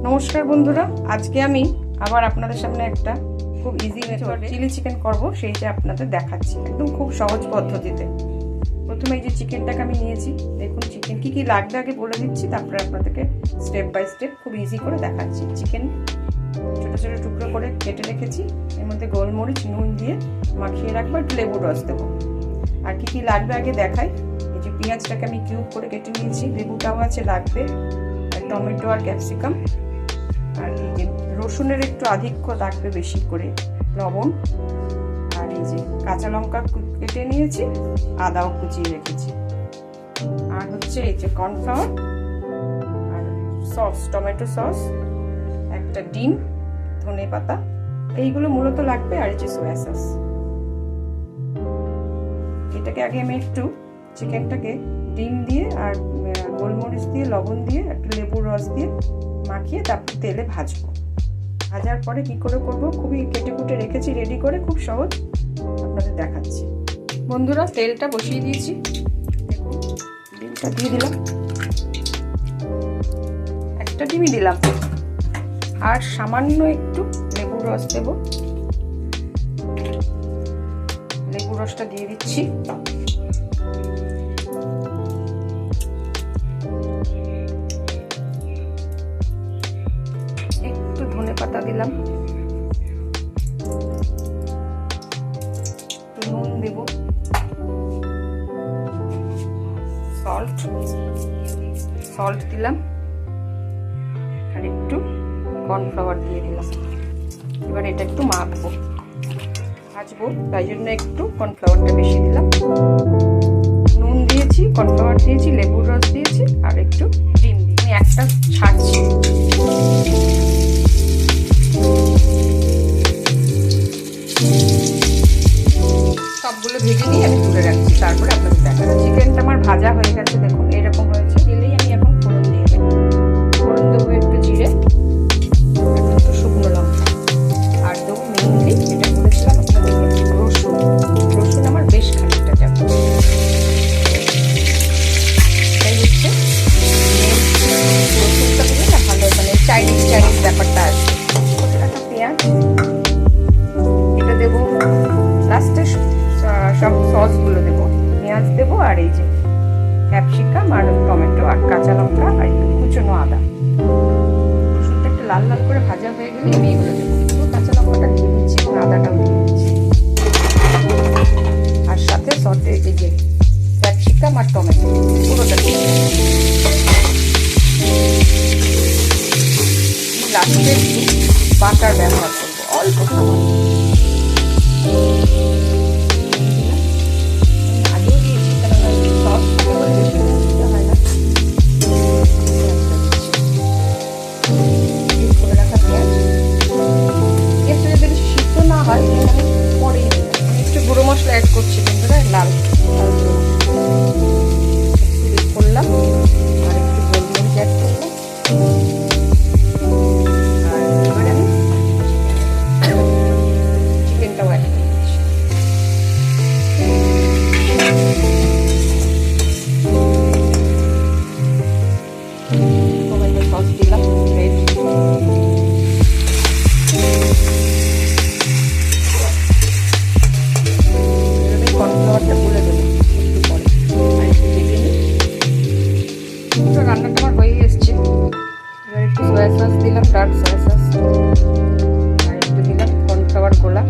নমস্কার বন্ধুরা, আজকে আমি আবার আপনাদের সামনে একটা খুব ইজি মেথডে চিলি চিকেন করব, সেইটা আপনাদের দেখাচ্ছি একদম খুব সহজ পদ্ধতিতে। প্রথমে এই যে চিকেনটাকে আমি নিয়েছি, দেখুন চিকেন কি কি লাগবে আগে বলে দিচ্ছি, তারপরে আপনাদেরকে স্টেপ বাই স্টেপ খুব ইজি করে দেখাচ্ছি। চিকেন ছোটো ছোটো টুকরো করে কেটে রেখেছি, এর মধ্যে গোলমরিচ নুন দিয়ে মাখিয়ে রাখবো, একটু লেবুর রস দেবো। আর কি কি লাগবে আগে দেখাই। এই যে পেঁয়াজটাকে আমি কিউব করে কেটে নিয়েছি, লেবুটাও আছে লাগবে, টমেটো আর ক্যাপসিকাম, আর এই যে রসুনের একটু আধিক্য লাগবে বেশি করে, লবণ, আর এই যে কাঁচা লঙ্কা কেটে নিয়েছি, আদাও কুচিয়ে রেখেছি, আর হচ্ছে এই যে কর্নফ্লাওয়ার আর সস, টমেটো সস, একটা ডিম, ধনে পাতা, এইগুলো মূলত লাগবে, আর এই যে সোয়া সস। এটাকে আগে আমি একটু চিকেনটাকে ডিম দিয়ে আর গোলমরিচ দিয়ে লবণ দিয়ে একটু লেবুর রস দিয়ে মাখিয়ে তারপর তেলে ভাজবো। ভাজার পরে কি করে করব, খুবই কেটে কুটে রেখেছি রেডি করে, খুব সহজ আপনাদের দেখাচ্ছি। বন্ধুরা, তেলটা বসিয়ে দিয়েছি, ডিমটা দিয়ে দিলাম, একটা ডিমই দিলাম, আর সামান্য একটু লেবুর রস দেব। লেবুর রসটা দিয়ে দিচ্ছি, একটু ধনে পাতা দিলাম, নুন দেব, সল্ট দিলাম, আর একটু কর্নফ্লাওয়ার দিয়ে দিলাম। এবার এটা একটু মাখবো, ভাজবো, তাই জন্য একটু কর্নফ্লাওয়ারটা বেশি দিলাম। নুন দিয়েছি, কর্নফ্লাওয়ার দিয়েছি, লেবুর রস দিয়েছি, আর একটু ডিম দিয়ে আমি একটা ছাড়ছি। সবগুলো ভেজে নিয়ে আমি তুলে রাখছি, তারপরে আপনাদের দেখাবো। চিকেনটা আমার ভাজা হয়ে গেছে, দেখুন এরকম হয়েছে। তেলেই আমি এখন ফোড়ন দিয়ে দেবো, ফোড়ন দেবো একটু জিরে, একটু শুকনো লঙ্কা, আর দেবো মেনলি যেটা বলেছিলাম আপনাদেরকে, রসুন। রসুন আমার বেশ খানিকটা যাবে, এটাই হচ্ছে রসুনটা দিলে না ভালো, মানে চাইনিজ ব্যাপারটা আসবে। একটা পেঁয়াজ এটা দেবো লাস্টে, সব সসগুলো দেবো, পেঁয়াজ দেবো, আর এই যে ক্যাপসিকাম আর টমেটো আর কাঁচা লঙ্কা আর একটু কুচনো আদা। রসুনটা একটু লাল লাল করে ভাজা হয়ে গেলে আমি এগুলো দেবো, কাঁচা লঙ্কাটা দিয়ে দিচ্ছি এবং আদাটাও দিয়ে দিচ্ছি, আর সাথে সসে এই যে ক্যাপসিকাম আর টমেটো পুরোটা দিয়ে লাস্টে একটু বাটার ব্যবহার করবো, অল্প খাবার। গুঁড়ো মশলা অ্যাড করছি বন্ধুরা, লাল একটু করলাম, আর একটু গোলমরিচ অ্যাড করলাম, আর এবার আমি চিকেনটাও অ্যাড করে দিচ্ছি। টমেটো সস দিলাম, রেড, কর্নফ্লাওয়ারটা গুলে দেবো একটু পরে, আর একটু দেখে নিই। রান্নাটা আমার হয়ে এসছে। এবার একটু সয়া সস দিলাম, ডার্ক সয়া সস, আর একটু দিলাম কর্নফ্লাওয়ার গোলা,